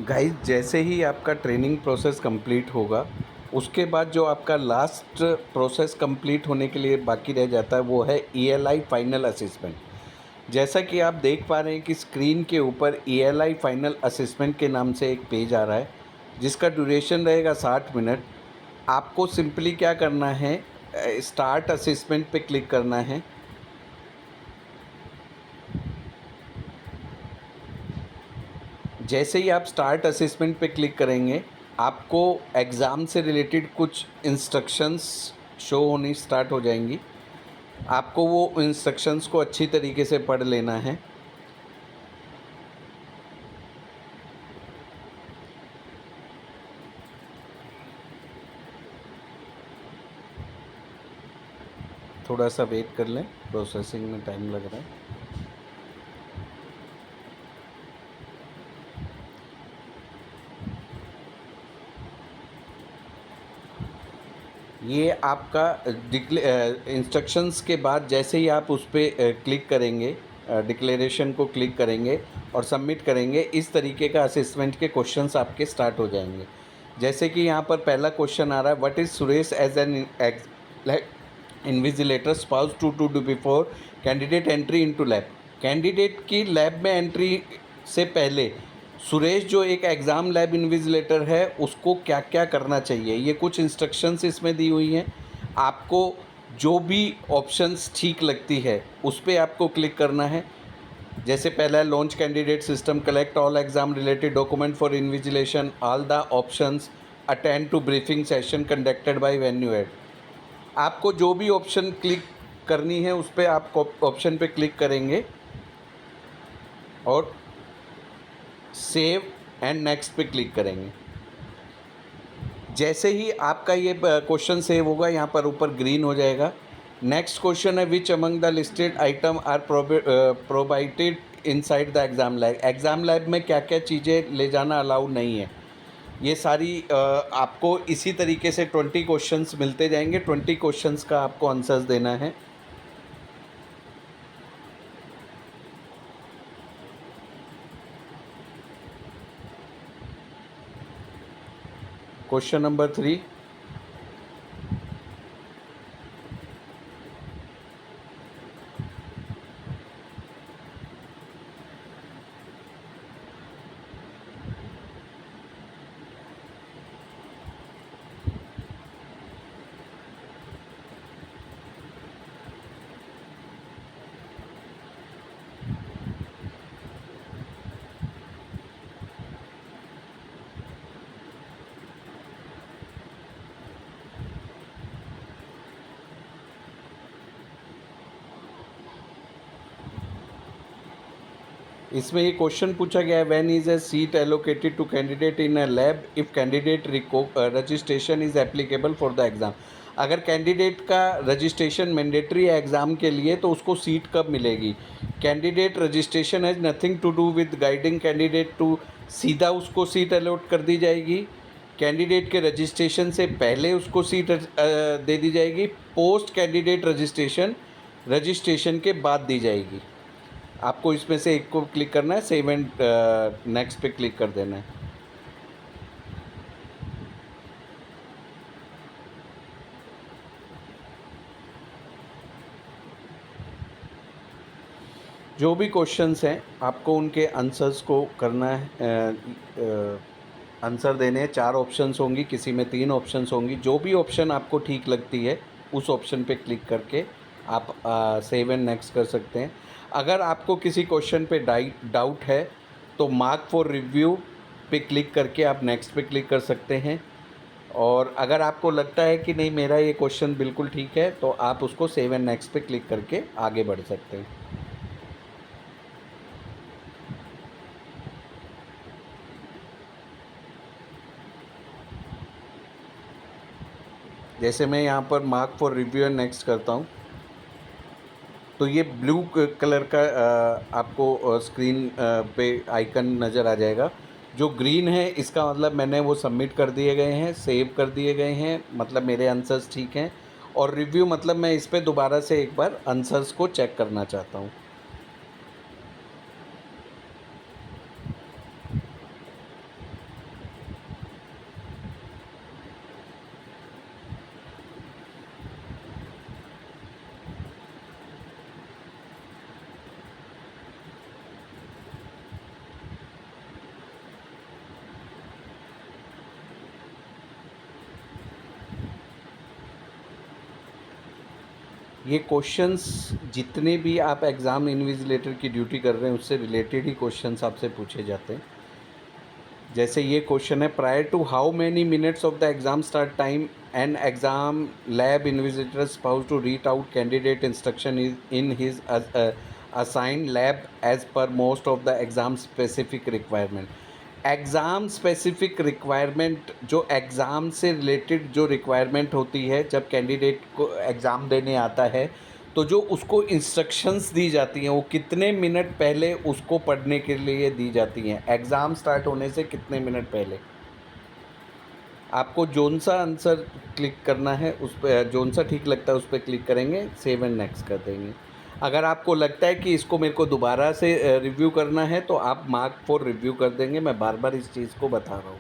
Guys, जैसे ही आपका training process complete होगा, उसके बाद जो आपका लास्ट प्रोसेस कंप्लीट होने के लिए बाकी रह जाता है वो है ईएलआई फाइनल असेसमेंट। जैसा कि आप देख पा रहे हैं कि स्क्रीन के ऊपर ईएलआई फाइनल असेसमेंट के नाम से एक पेज आ रहा है, जिसका ड्यूरेशन रहेगा 60 मिनट। आपको सिंपली क्या करना है, स्टार्ट असेसमेंट पे क्लिक करना है। जैसे ही आप स्टार्ट असेसमेंट पे क्लिक करेंगे, आपको एग्ज़ाम से रिलेटेड कुछ इंस्ट्रक्शंस शो होनी स्टार्ट हो जाएंगी। आपको वो इंस्ट्रक्शंस को अच्छी तरीके से पढ़ लेना है। थोड़ा सा वेट कर लें, प्रोसेसिंग में टाइम लग रहा है। ये आपका इंस्ट्रक्शंस के बाद जैसे ही आप उस पर क्लिक करेंगे, डिक्लेरेशन को क्लिक करेंगे और सबमिट करेंगे, इस तरीके का असेसमेंट के क्वेश्चंस आपके स्टार्ट हो जाएंगे। जैसे कि यहाँ पर पहला क्वेश्चन आ रहा है, what is Suresh as an invigilator supposed to do before candidate entry into lab. Candidate की लैब में एंट्री से पहले सुरेश जो एक एग्ज़ाम लैब इन्विजिलेटर है, उसको क्या क्या करना चाहिए, ये कुछ इंस्ट्रक्शंस इसमें दी हुई हैं। आपको जो भी ऑप्शंस ठीक लगती है उस पर आपको क्लिक करना है। जैसे पहला है launch candidate system, collect all exam related document for invigilation, all the options, attend to briefing session conducted by venue head. आपको जो भी ऑप्शन क्लिक करनी है उस पर आप ऑप्शन पे क्लिक करेंगे और सेव एंड नेक्स्ट पे क्लिक करेंगे। जैसे ही आपका ये क्वेश्चन सेव होगा, यहाँ पर ऊपर ग्रीन हो जाएगा। नेक्स्ट क्वेश्चन है, which among the listed item are provided inside the exam lab. Exam lab में क्या क्या चीज़ें ले जाना अलाउड नहीं है, ये सारी आपको इसी तरीके से 20 क्वेश्चंस मिलते जाएंगे। 20 क्वेश्चंस का आपको आंसर्स देना है। क्वेश्चन नंबर 3, इसमें ये क्वेश्चन पूछा गया है, when is a seat allocated to candidate in a lab if candidate registration is applicable for the exam. अगर कैंडिडेट का रजिस्ट्रेशन मैंडेटरी है एग्ज़ाम के लिए तो उसको सीट कब मिलेगी। Candidate registration has nothing to do with guiding candidate to, सीधा उसको सीट अलॉट कर दी जाएगी। कैंडिडेट के रजिस्ट्रेशन से पहले उसको सीट दे दी जाएगी। पोस्ट कैंडिडेट रजिस्ट्रेशन, रजिस्ट्रेशन के बाद दी जाएगी। आपको इसमें से एक को क्लिक करना है, सेव एंड नेक्स्ट पे क्लिक कर देना है। जो भी क्वेश्चंस हैं आपको उनके आंसर्स को करना है, आंसर देने हैं। 4 ऑप्शंस होंगी, किसी में 3 ऑप्शंस होंगी। जो भी ऑप्शन आपको ठीक लगती है उस ऑप्शन पे क्लिक करके आप सेव एंड नेक्स्ट कर सकते हैं। अगर आपको किसी क्वेश्चन पे डाउट है तो मार्क फॉर रिव्यू पे क्लिक करके आप नेक्स्ट पे क्लिक कर सकते हैं। और अगर आपको लगता है कि नहीं मेरा ये क्वेश्चन बिल्कुल ठीक है तो आप उसको सेव एंड नेक्स्ट पे क्लिक करके आगे बढ़ सकते हैं। जैसे मैं यहाँ पर mark for review and next करता हूँ तो ये ब्लू कलर का आपको स्क्रीन पे आइकन नज़र आ जाएगा। जो ग्रीन है इसका मतलब मैंने वो सबमिट कर दिए गए हैं, सेव कर दिए गए हैं, मतलब मेरे आंसर्स ठीक हैं। और रिव्यू मतलब मैं इस पे दोबारा से एक बार आंसर्स को चेक करना चाहता हूँ। ये क्वेश्चंस जितने भी आप एग्ज़ाम इन्विजिलेटर की ड्यूटी कर रहे हैं उससे रिलेटेड ही क्वेश्चंस आपसे पूछे जाते हैं। जैसे ये क्वेश्चन है, prior to how many minutes of the exam start time an exam lab invigilator suppose to read out candidate instruction in his assigned lab as per most of the exam specific requirement. Exam specific requirement, जो exam से related जो requirement होती है जब candidate को exam देने आता है, तो जो उसको इंस्ट्रक्शंस दी जाती हैं वो कितने मिनट पहले उसको पढ़ने के लिए दी जाती हैं, एग्ज़ाम स्टार्ट होने से कितने मिनट पहले। आपको जोन सा आंसर क्लिक करना है, उस पर जोन सा ठीक लगता है उस पर क्लिक करेंगे, सेव एंड नेक्स्ट कर देंगे। अगर आपको लगता है कि इसको मेरे को दोबारा से रिव्यू करना है तो आप मार्क फॉर रिव्यू कर देंगे। मैं बार बार इस चीज़ को बता रहा हूँ।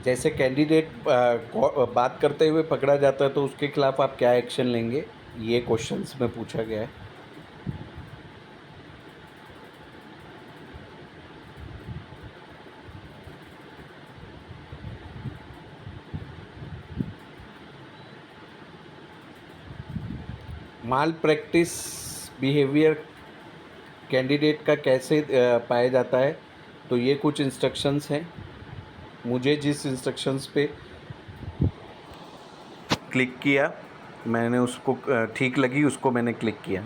जैसे कैंडिडेट बात करते हुए पकड़ा जाता है तो उसके खिलाफ आप क्या एक्शन लेंगे, ये क्वेश्चंस में पूछा गया है। माल प्रैक्टिस बिहेवियर कैंडिडेट का कैसे पाया जाता है, तो ये कुछ इंस्ट्रक्शंस हैं। मुझे जिस इंस्ट्रक्शंस पे क्लिक किया, मैंने उसको ठीक लगी, उसको मैंने क्लिक किया।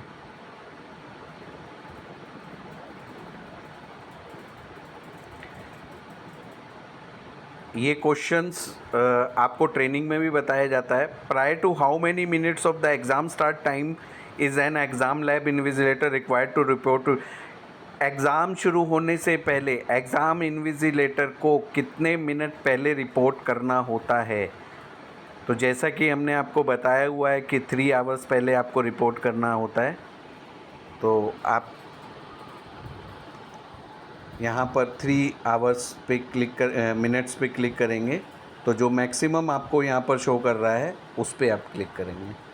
ये क्वेश्चंस आपको ट्रेनिंग में भी बताया जाता है। Prior to how many minutes of the exam start time is an exam lab invigilator required to report to. Exam शुरू होने से पहले एग्ज़ाम इन्विजिलेटर को कितने मिनट पहले रिपोर्ट करना होता है। तो जैसा कि हमने आपको बताया हुआ है कि 3 आवर्स पहले आपको रिपोर्ट करना होता है। तो आप यहाँ पर 3 आवर्स पे क्लिक कर मिनट्स पे क्लिक करेंगे, तो जो मैक्सिमम आपको यहाँ पर शो कर रहा है उस पे आप क्लिक करेंगे।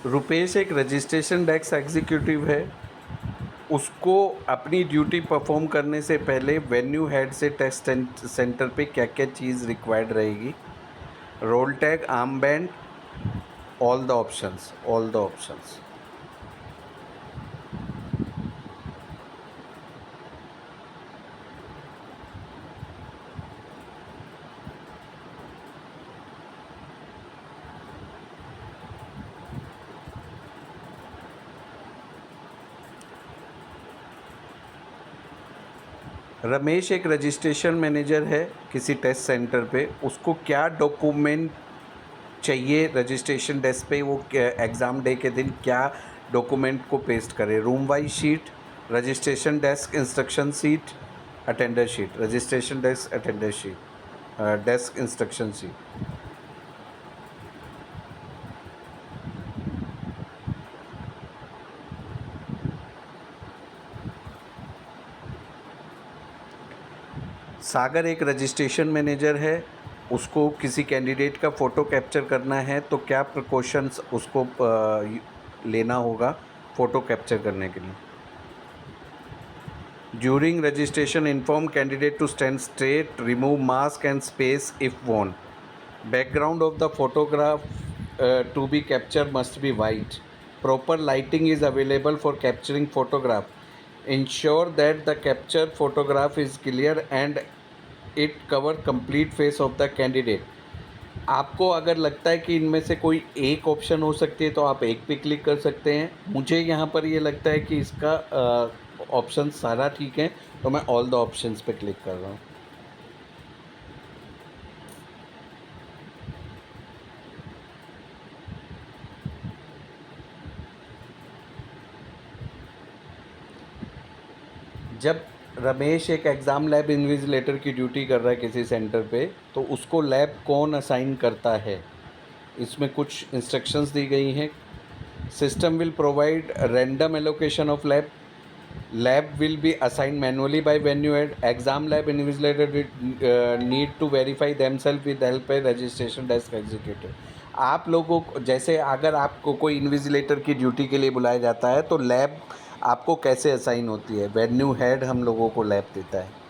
रुपेश एक रजिस्ट्रेशन डेस्क एग्जीक्यूटिव है। उसको अपनी ड्यूटी परफॉर्म करने से पहले वेन्यू हेड से टेस्ट सेंटर पे क्या क्या चीज़ रिक्वायर्ड रहेगी। Role tag, arm band, all the options. Ramesh एक रजिस्ट्रेशन मैनेजर है किसी टेस्ट सेंटर पे। उसको क्या डॉक्यूमेंट चाहिए रजिस्ट्रेशन डेस्क पे, वो एग्ज़ाम डे के दिन क्या डॉक्यूमेंट को पेस्ट करे। Room wise sheet, registration desk instruction sheet, attender sheet. Registration desk attender sheet, desk instruction sheet. Sagar एक रजिस्ट्रेशन मैनेजर है। उसको किसी कैंडिडेट का फ़ोटो कैप्चर करना है तो क्या प्रिकॉशंस उसको लेना होगा फ़ोटो कैप्चर करने के लिए। During registration inform candidate to stand straight, remove mask and space if want. Background of the photograph to be capture must be white. proper lighting is available for capturing photograph. Ensure that the capture photograph is clear and it cover complete face of the candidate. आपको अगर लगता है कि इनमें से कोई एक option हो सकती है तो आप एक पे क्लिक कर सकते हैं। मुझे यहाँ पर ये लगता है कि इसका ऑप्शन सारा ठीक है, तो मैं ऑल द ऑप्शंस पे क्लिक कर रहा हूँ। जब रमेश एक एग्ज़ाम लैब इन्विजिलेटर की ड्यूटी कर रहा है किसी सेंटर पे, तो उसको लैब कौन असाइन करता है? इसमें कुछ इंस्ट्रक्शंस दी गई हैं। System will provide random allocation of lab. Lab will be assigned manually by venue head. Exam lab invigilator need to verify themselves with help by registration desk executive. आप लोगों को जैसे अगर आपको कोई इन्विजिलेटर की ड्यूटी के लिए बुलाया जाता है तो लैब आपको कैसे असाइन होती है? वेन्यू हेड हम लोगों को लैब देता है।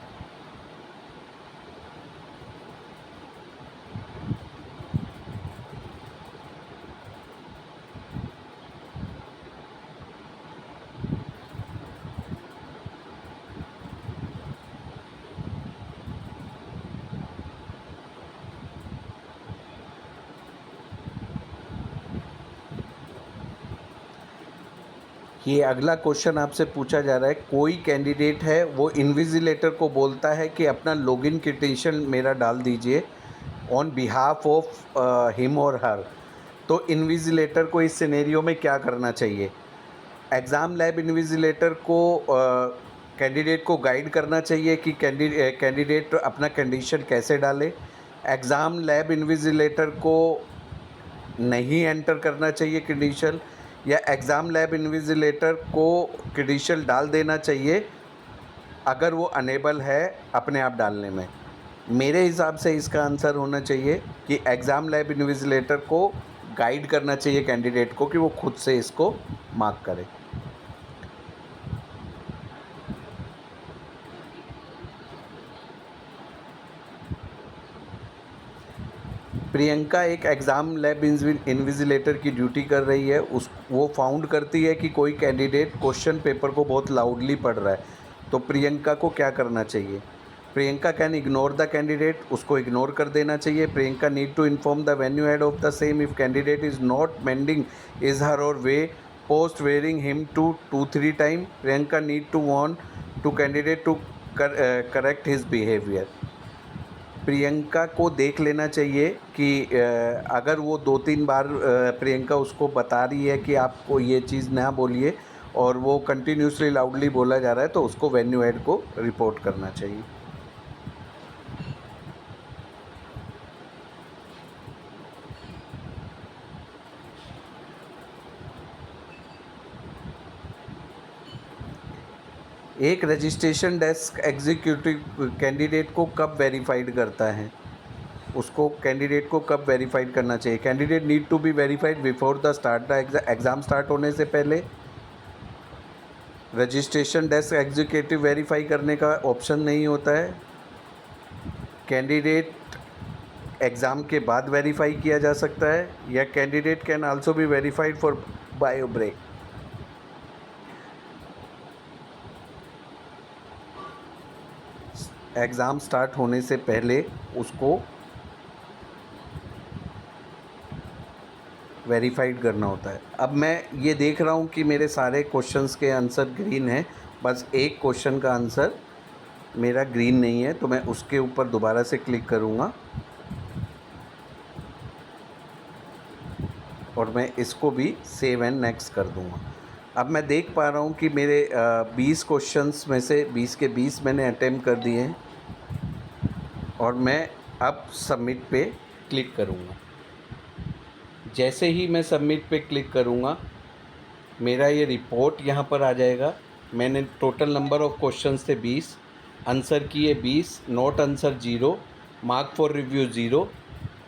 ये अगला क्वेश्चन आपसे पूछा जा रहा है, कोई कैंडिडेट है वो इन्विजिलेटर को बोलता है कि अपना लॉगिन क्रेडेंशियल मेरा डाल दीजिए ऑन बिहाफ ऑफ हिम और हर। तो इन्विजिलेटर को इस सिनेरियो में क्या करना चाहिए? एग्ज़ाम लैब इन्विजिलेटर को कैंडिडेट को गाइड करना चाहिए कि कैंडिडेट अपना कंडीशन कैसे डाले। एग्ज़ाम लैब इन्विजिलेटर को नहीं एंटर करना चाहिए कंडीशन, या एग्ज़ाम लैब इन्विजिलेटर को क्रेडेंशियल डाल देना चाहिए अगर वो अनेबल है अपने आप डालने में। मेरे हिसाब से इसका आंसर होना चाहिए कि एग्ज़ाम लैब इन्विजिलेटर को गाइड करना चाहिए कैंडिडेट को कि वो खुद से इसको मार्क करे। प्रियंका एक एग्ज़ाम लैब इन्विजिलेटर की ड्यूटी कर रही है। वो फाउंड करती है कि कोई कैंडिडेट क्वेश्चन पेपर को बहुत लाउडली पढ़ रहा है, तो प्रियंका को क्या करना चाहिए? Priyanka can ignore the candidate, उसको इग्नोर कर देना चाहिए। Priyanka need to inform the venue head of the same if candidate is not mending his her or way post warning him to 2-3 time. Priyanka need to warn to candidate to correct his behaviour. Priyanka को देख लेना चाहिए कि अगर वो 2-3 बार प्रियंका उसको बता रही है कि आपको ये चीज़ ना बोलिए और वो कंटिन्यूसली लाउडली बोला जा रहा है, तो उसको वेन्यू हेड को रिपोर्ट करना चाहिए। एक रजिस्ट्रेशन डेस्क एग्जीक्यूटिव कैंडिडेट को कब वेरीफाइड करता है? उसको कैंडिडेट को कब वेरीफाइड करना चाहिए? Candidate need to be verified before the start the exam start होने से पहले। रजिस्ट्रेशन डेस्क एग्जीक्यूटिव वेरीफाई करने का ऑप्शन नहीं होता है। कैंडिडेट एग्ज़ाम के बाद वेरीफाई किया जा सकता है, या candidate can also be verified for bio break. Exam start होने से पहले उसको वेरीफाइड करना होता है। अब मैं ये देख रहा हूँ कि मेरे सारे क्वेश्चंस के आंसर ग्रीन हैं, बस एक क्वेश्चन का आंसर मेरा ग्रीन नहीं है, तो मैं उसके ऊपर दोबारा से क्लिक करूँगा और मैं इसको भी सेव एंड नेक्स्ट कर दूँगा। अब मैं देख पा रहा हूँ कि मेरे 20 क्वेश्चंस में से 20 के 20 मैंने अटेम्प्ट कर दिए हैं और मैं अब सबमिट पे क्लिक करूँगा। जैसे ही मैं सबमिट पे क्लिक करूँगा, मेरा ये रिपोर्ट यहाँ पर आ जाएगा। मैंने टोटल नंबर ऑफ़ क्वेश्चंस थे 20, आंसर किए 20, note answer 0, mark for review 0,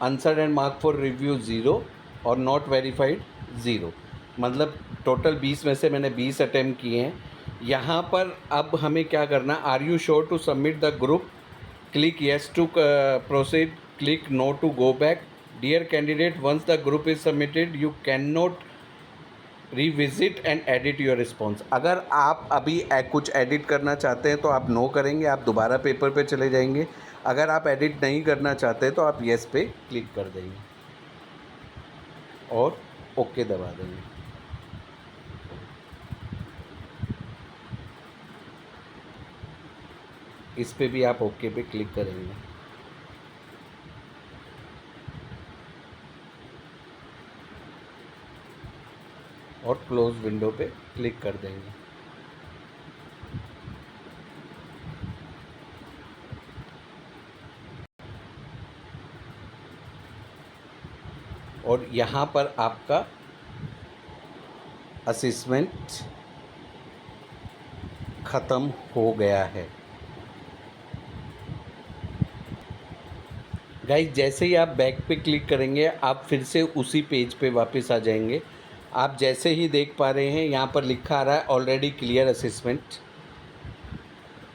answer and mark for review 0 और नॉट वेरीफाइड 0। मतलब टोटल 20 में से मैंने 20 अटैम्प्ट किए हैं। यहाँ पर अब हमें क्या करना, are you sure to submit the group, click yes to proceed, click no to go back. Dear candidate, once the group is submitted you can not revisit and edit your response. अगर आप अभी कुछ edit करना चाहते हैं तो आप no करेंगे, आप दोबारा पेपर पे चले जाएंगे। अगर आप एडिट नहीं करना चाहते तो आप येस पे क्लिक कर देंगे और ओके दबा देंगे। इस पे भी आप ओके पे क्लिक करेंगे और क्लोज विंडो पे क्लिक कर देंगे। और यहाँ पर आपका असेसमेंट ख़त्म हो गया है। गाइस जैसे ही आप बैक पे क्लिक करेंगे आप फिर से उसी पेज पे वापस आ जाएंगे। आप जैसे ही देख पा रहे हैं यहाँ पर लिखा आ रहा है ऑलरेडी क्लियर असेसमेंट।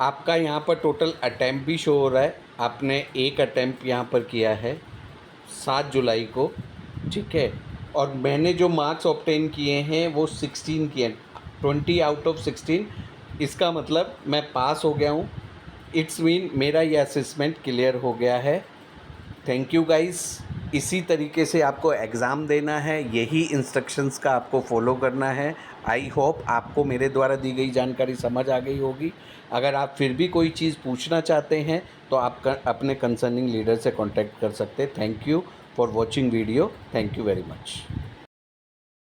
आपका यहाँ पर टोटल अटैम्प्ट भी शो हो रहा है। आपने एक अटैम्प्ट यहाँ पर किया है 7 जुलाई को, ठीक है। और मैंने जो मार्क्स ऑब्टेन किए हैं वो 16 किए, 20 आउट ऑफ 16। इसका मतलब मैं पास हो गया हूँ। इट्स मीन मेरा ये असेसमेंट क्लियर हो गया है। Thank you guys. इसी तरीके से आपको एग्ज़ाम देना है, यही इंस्ट्रक्शंस का आपको फॉलो करना है। आई होप आपको मेरे द्वारा दी गई जानकारी समझ आ गई होगी। अगर आप फिर भी कोई चीज़ पूछना चाहते हैं तो आप अपने कंसर्निंग लीडर से कांटेक्ट कर सकते हैं। Thank you for watching video. Thank you very much.